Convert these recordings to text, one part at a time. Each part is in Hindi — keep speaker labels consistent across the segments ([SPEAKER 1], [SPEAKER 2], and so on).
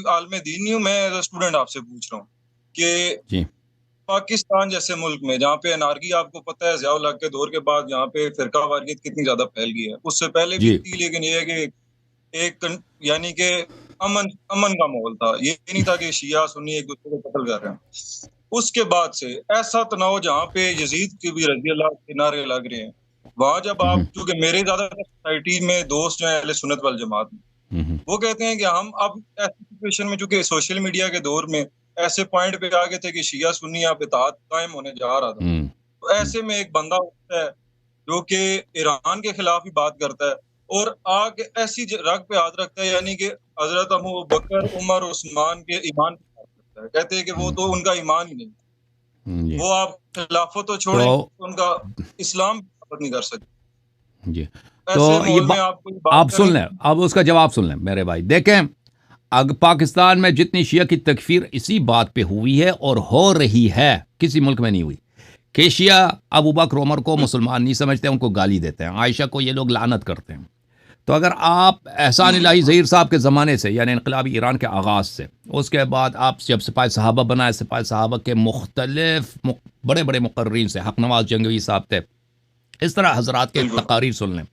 [SPEAKER 1] आलम दीन नहीं हूँ, मैं एज स्टूडेंट आपसे पूछ रहा हूँ कि
[SPEAKER 2] जी
[SPEAKER 1] पाकिस्तान जैसे मुल्क में जहाँ पे अनारकी, आपको पता है ज़ियाउल हक के दौर के बाद यहाँ पे फिरका वारियत कितनी ज्यादा फैल गई है, उससे पहले भी
[SPEAKER 2] जी।
[SPEAKER 1] थी, लेकिन ये है कि यानी कि अमन अमन का माहौल था, ये नहीं था कि शिया सुन्नी एक दूसरे को कत्ल कर रहे हैं। उसके बाद से ऐसा तनाव जहाँ पे यजीद की भी रजी अल्लाह के नारे लग रहे हैं, वहां जब आप,
[SPEAKER 2] हम्म,
[SPEAKER 1] क्योंकि मेरे ज्यादातर सोसाइटी में दोस्त जो है अहले सुन्नत वल जमात में,
[SPEAKER 2] हम्म,
[SPEAKER 1] वो कहते हैं कि हम अब ऐसी सिचुएशन में, चूंकि सोशल मीडिया के दौर में ऐसे पॉइंट पे आ गए थे कि शिया सुन्नी अब इत्तेहाद कायम होने जा रहा था।
[SPEAKER 2] हम्म,
[SPEAKER 1] तो ऐसे में एक बंदा होता है जो कि ईरान के खिलाफ ही बात करता है और आगे ऐसी रग पे हाथ रखता है, यानी कि हजरत अबू बकर, उमर, उस्मान के ईमान पे हाथ रखता है, कहते हैं कि वो तो उनका ईमान ही नहीं,
[SPEAKER 2] जी।
[SPEAKER 1] वो आप खिलाफत तो
[SPEAKER 2] तो
[SPEAKER 1] छोड़ें, उनका इस्लाम साबित नहीं कर सकते।
[SPEAKER 2] जी।
[SPEAKER 1] ऐसे
[SPEAKER 2] तो
[SPEAKER 1] माहौल में आपको ये बात
[SPEAKER 2] आप सुन
[SPEAKER 1] करनी
[SPEAKER 2] लें,
[SPEAKER 1] चाहिए।
[SPEAKER 2] अब उसका जवाब सुन लें मेरे भाई। देखें, अग पाकिस्तान में जितनी शिया की तकफीर इसी बात पे हुई है और हो रही है, किसी मुल्क में नहीं हुई। कि शिया अबू बकर उमर को मुसलमान नहीं समझते, उनको गाली देते हैं, आयशा को ये लोग लानत करते हैं। तो अगर आप एहसान इलाही ज़हीर साहब के ज़माने से, यानी इनकलाबी ईरान के आगाज़ से, उसके बाद आप जब सिपाही सहाबा बनाए, सिपाही सहाबा के मुख्तलिफ बड़े बड़े मुकर्रीन से, हक नवाज जंगवी साहब थे, इस तरह हजरात के
[SPEAKER 1] बिल्कुल।
[SPEAKER 2] तकारीर सुन लें।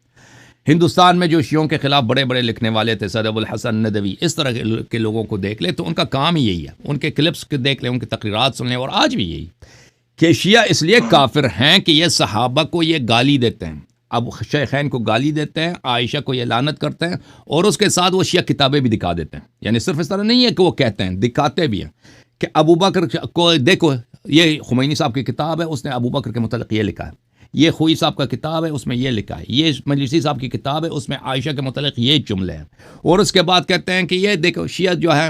[SPEAKER 2] हिंदुस्तान में जो शियों के खिलाफ बड़े बड़े लिखने वाले थे, सैयद अबुल हसन नदवी, इस तरह के लोगों को देख ले तो उनका काम ही यही है। उनके क्लिप्स देख लें, उनकी तकरीरात सुन लें, और आज भी यही कि शिया इसलिए काफिर हैं कि ये सहाबा को ये गाली देते हैं, अब शेखैन को गाली देते हैं, आयशा को ये लानत करते हैं, और उसके साथ वो शिया किताबें भी दिखा देते हैं। यानी सिर्फ इस तरह नहीं है कि वो कहते हैं, दिखाते भी हैं कि अबू बकर को देखो, ये खुमैनी साहब की किताब है, उसने अबू बकर के मुतल्लिक़ ये लिखा है। ये खुई साहब का किताब है, उसमें ये लिखा है। ये मजलिसी साहब की किताब है, उसमें आयशा के मुतल्लिक़ ये जुमले हैं। और उसके बाद कहते हैं कि ये देखो, शिया जो है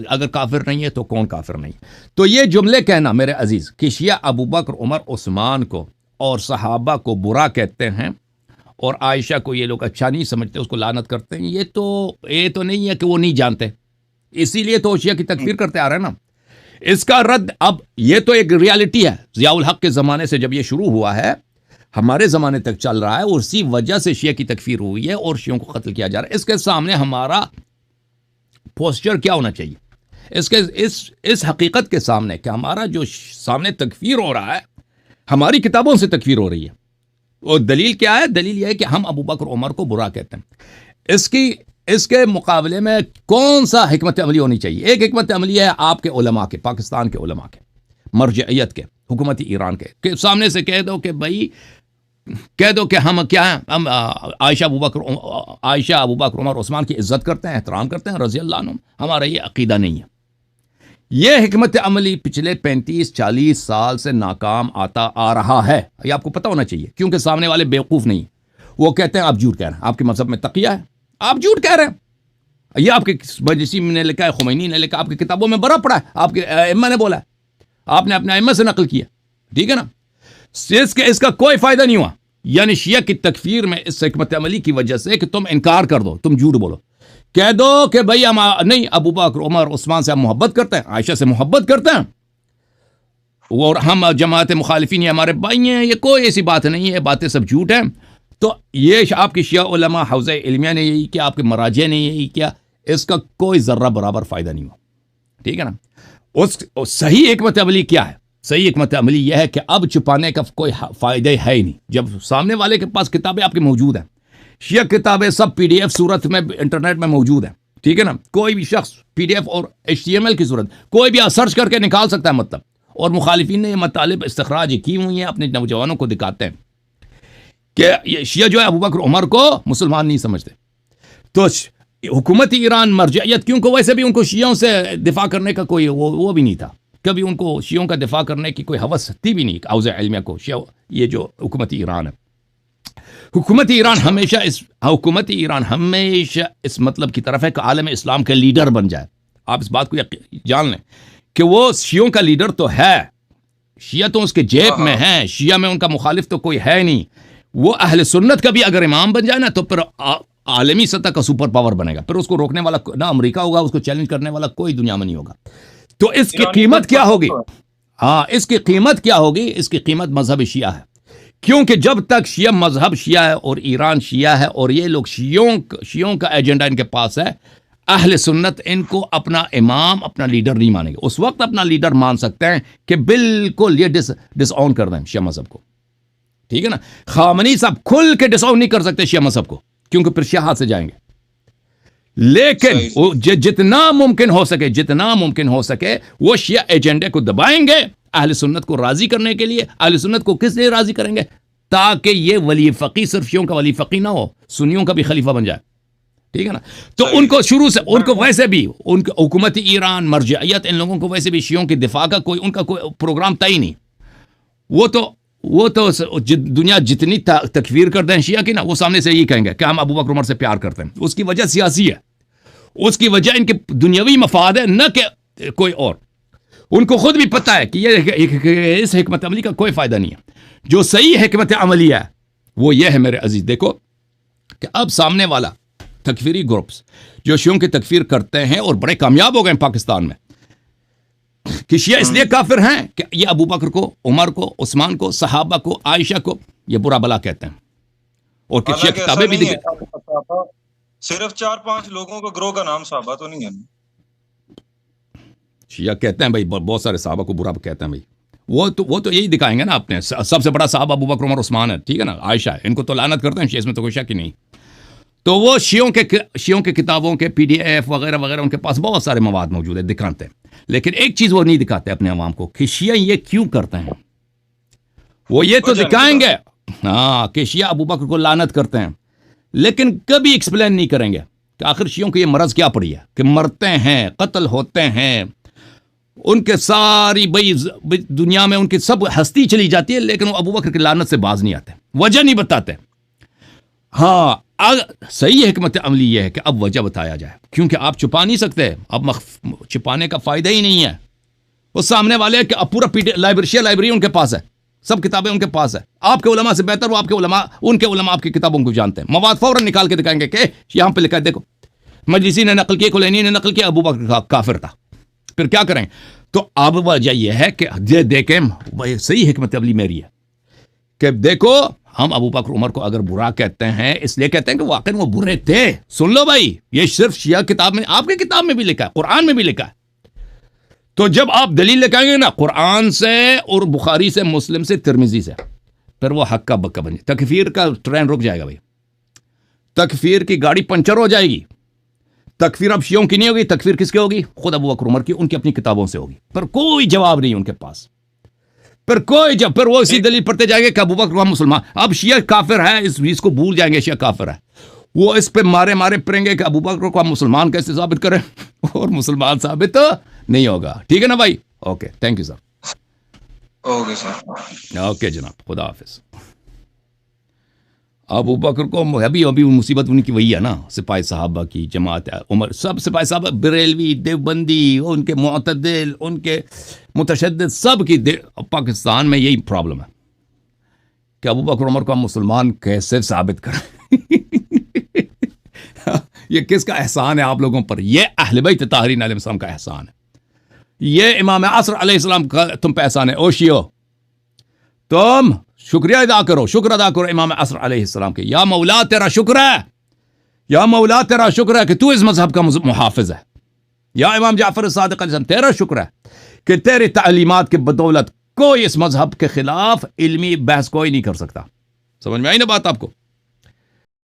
[SPEAKER 2] अगर काफिर नहीं है तो कौन काफिर नहीं। तो ये जुमले कहना मेरे अजीज कि शिया अबू बकर, उमर, उस्मान को और सहाबा को बुरा कहते हैं और आयशा को ये लोग अच्छा नहीं समझते, उसको लानत करते हैं, ये तो नहीं है कि वो नहीं जानते, इसीलिए तो शिया की तकफीर करते आ रहे हैं ना। इसका रद्द, अब ये तो एक रियलिटी है, ज़ियाउल हक के ज़माने से जब ये शुरू हुआ है, हमारे ज़माने तक चल रहा है, उसी वजह से शिया की तकफीर हुई है और शियों को कत्ल किया जा रहा है। इसके सामने हमारा पोस्चर क्या होना चाहिए? इसके इस हकीकत के सामने कि हमारा जो सामने तकफीर हो रहा है, हमारी किताबों से तकफीर हो रही है, और दलील क्या है? दलील यह है कि हम अबू बकर उमर को बुरा कहते हैं। इसके मुकाबले में कौन सा हिकमत अमली होनी चाहिए? एक हिकमत अमली है आपके उलमा के, पाकिस्तान के उलमा के, मरजइयत के, हुकूमती ईरान के सामने से कह दो कि भाई, कह दो कि हम क्या हैं, हम आयशा अबू बकर उमर उस्मान की इज्जत करते हैं, एहतराम करते हैं, रज़ी अल्लाह अन्हुम, हमारा ये अकीदा नहीं है। यह हिकमत अमली पिछले 35-40 साल से नाकाम आता आ रहा है, यह आपको पता होना चाहिए, क्योंकि सामने वाले बेवकूफ़ नहीं, वो कहते हैं आप झूठ कह रहे हैं, आपके मजहब में तकिया है, आप झूठ कह रहे हैं, यह आपके मजलिसी ने लिखा है, खुमैनी ने लिखा, आपकी किताबों में बड़ा पड़ा है, आपके अइम्मा ने बोला है, आपने अपने अइम्मा से नकल किया, ठीक है ना। इसका कोई फायदा नहीं हुआ। यानी शिया की तकफीर में इस हिकमत अमली की वजह से कि तुम इनकार कर दो, तुम झूठ बोलो, कह दो कि भाई हम नहीं, अबू बकर उमर उस्मान से हम मोहब्बत करते हैं, आयशा से मोहब्बत करते हैं, और हम जमात मुखालिफिन हमारे भाई हैं, ये कोई ऐसी बात नहीं है, बातें सब झूठ हैं। तो ये आपकी शिया उलमा हौज़े इल्मिया ने यही किया, आपके मराजे ने यही किया, इसका कोई ज़र्रा बराबर फ़ायदा नहीं हुआ, ठीक है ना। उस सही हिकमत अमली क्या है? सही हिकमत अमली यह है कि अब छुपाने का कोई फ़ायदा है ही नहीं, जब सामने वाले के पास किताबें आपकी मौजूद हैं, शिया किताबें सब PDF सूरत में इंटरनेट में मौजूद है, ठीक है ना। कोई भी शख्स PDF और HTML की सूरत कोई भी सर्च करके निकाल सकता है मतलब, और मुखालिफिन ने ये मतलब इस्तखराज की हुई हैं, अपने नौजवानों को दिखाते हैं कि ये शिया जो है अबू बकर उमर को मुसलमान नहीं समझते। तो हुकूमत ईरान मरजइयत, क्योंकि वैसे भी उनको शियों से दिफा करने का कोई वो भी नहीं था, कभी उनको शियों का दिफा करने की कोई हवस थी भी नहीं, हौज़े इल्मिया को, शिया, ये जो हुकूमत ईरान है, हुकूमत ईरान हमेशा इस मतलब की तरफ है कि आलम इस्लाम के लीडर बन जाए। आप इस बात को जान लें कि वो शियों का लीडर तो है, शिया तो उसके जेब में है, शिया में उनका मुखालिफ तो कोई है नहीं। वो अहले सुन्नत का भी अगर इमाम बन जाए ना, तो फिर आलमी सतह का सुपर पावर बनेगा, फिर उसको रोकने वाला ना अमेरिका होगा, उसको चैलेंज करने वाला कोई दुनिया में नहीं होगा। तो इसकी कीमत क्या होगी? हाँ, इसकी कीमत क्या होगी? इसकी कीमत मजहब शिया है, क्योंकि जब तक शिया मजहब शिया है और ईरान शिया है और ये लोग शियों का एजेंडा इनके पास है, अहले सुन्नत इनको अपना इमाम, अपना लीडर नहीं मानेंगे। उस वक्त अपना लीडर मान सकते हैं कि बिल्कुल ये डिसऑन कर दें शिया मजहब को, ठीक है ना। खामनी साहब खुल के डिसऑन नहीं कर सकते शिया मजहब को, क्योंकि फिर शिया हाथ से जाएंगे। लेकिन वो जितना मुमकिन हो सके वो शिया एजेंडे को दबाएंगे अहले सुन्नत को राजी करने के लिए। अहले सुन्नत को किस लिए राजी करेंगे? ताकि ये वली फकी सिर्फ शियों का वली फकी ना हो, सुन्नियों का भी खलीफा बन जाए, ठीक है ना। तो उनको शुरू से, उनको वैसे भी उनकी हुकूमती ईरान, मरजियत, इन लोगों को वैसे भी शियों की दिफा का उनका कोई प्रोग्राम तय नहीं। वो तो दुनिया जितनी तकफीर कर दें शिया की ना, वो सामने से यही कहेंगे कि हम अबू बकर उमर से प्यार करते हैं। उसकी वजह सियासी है, उसकी वजह इनके दुनियावी मफाद है, न कि कोई और। उनको खुद भी पता है कि ये इस हिकमत अमली का कोई फायदा नहीं है। जो सही हिकमत अमली है वो ये है मेरे अजीज, देखो कि अब सामने वाला तकफीरी ग्रुप्स जो शियों की तकफीर करते हैं और बड़े कामयाब हो गए पाकिस्तान में, कि शिया इसलिए काफिर हैं कि ये अबू बकर को, उमर को, उस्मान को, सहाबा को, आयशा को ये बुरा भला कहते हैं। और कि शिया किताबें भी
[SPEAKER 1] सिर्फ 4-5 लोगों का ग्रोह का नाम सहाबा तो नहीं है।
[SPEAKER 2] शिया कहते हैं भाई, बहुत सारे सहाबा को बुरा कहते हैं भाई। वो तो यही दिखाएंगे ना अपने, सबसे बड़ा साहब अबू बकर, उमर, उस्मान है, ठीक है ना, आयशा है, इनको तो लानत करते हैं, इसमें तो कोई शक ही नहीं। तो वो शियों के किताबों के PDF वगैरह वगैरह उनके पास बहुत सारे मवाद मौजूद है, दिखाते हैं। लेकिन एक चीज वो नहीं दिखाते अपने अवाम को, कि शिया ये क्यों करते हैं। वो ये तो दिखाएंगे हाँ कि शिया अबू बकर को लानत करते हैं, लेकिन कभी एक्सप्लेन नहीं करेंगे कि आखिर शियों को ये मरज क्या पड़ी है कि मरते हैं, कत्ल होते हैं, उनके सारी भाई दुनिया में उनकी सब हस्ती चली जाती है, लेकिन वो अबू बकर की लानत से बाज नहीं आते, वजह नहीं बताते। हाँ, सही हिकमत अमली यह है कि अब वजह बताया जाए, क्योंकि आप छुपा नहीं सकते, अब छुपाने का फायदा ही नहीं है। वो सामने वाले कि अब पूरा लाइब्रेरी उनके पास है, सब किताबें उनके पास है, आपके उलमा से बेहतर वो उनके उलमा आपकी किताबों को जानते हैं। मवाद फौरन निकाल के दिखाएंगे कि यहां पे लिखा है, देखो मजलिसी ने नकल किया, खुलैनी ने नकल किया, अबू बकर काफिर था। फिर क्या करें? तो अब वजह यह है कि देखें सही हिकमत अमली मेरी है कि देखो हम अबू बकर उमर को अगर बुरा कहते हैं, इसलिए कहते हैं कि वाकई वो बुरे थे। सुन लो भाई, ये सिर्फ शिया किताब में, आपके किताब में भी लिखा है, कुरान में भी लिखा है। तो जब आप दलील लगाएंगे ना कुरान से और बुखारी से, मुस्लिम से, तिरमिजी से, फिर वो हक का बक्का बन जाए। तकफीर का ट्रेन रुक जाएगा भाई, तकफीर की गाड़ी पंचर हो जाएगी। तकफीर अब शियों की नहीं होगी, तकफीर किसकी होगी? खुद अबू बकर उमर की, उनकी अपनी किताबों से होगी। पर कोई जवाब नहीं उनके पास, पर वो इसी दलील पढ़ते जाएंगे कि अबू बकर मुसलमान, अब शिया काफिर है, इसको भूल जाएंगे शिया काफिर है। वो इस पे मारे पड़ेंगे कि अबू बकर को हम मुसलमान कैसे साबित करें, और मुसलमान साबित तो नहीं होगा। ठीक है ना भाई? Okay, thank you sir.
[SPEAKER 1] Okay sir,
[SPEAKER 2] okay जनाब, खुदा हाफिज। अबू बकर को अभी मुसीबत उनकी वही है ना, सिपाही साहबा की जमात है, उमर, सब सिपाही साहबा, बरेलवी, देवबंदी, उनके मुअतदिल, उनके मुतशद्दिद, सब की पाकिस्तान में यही प्रॉब्लम है कि अबू बकर उमर को हम मुसलमान कैसे साबित करें। ये किसका एहसान है आप लोगों पर? ये अहले बैत ताहरीन अलैहिस्सलाम का एहसान है, ये इमाम असर अलैहिस्सलाम का तुम पे एहसान है। ओ शियो, तुम शुक्रिया अदा करो, शुक्र अदा करो इमाम असर अलैहिस्सलाम के। या मौला तेरा शुक्र है, या मौला तेरा शुक्र है कि तू इस मजहब का मुहाफिज है। या इमाम जाफर सादिक अलैहिस्सलाम, तेरा शुक्र है कि तेरी तालीमात के बदौलत कोई इस मजहब के खिलाफ इल्मी बहस कोई नहीं कर सकता। समझ में आई ना बात आपको?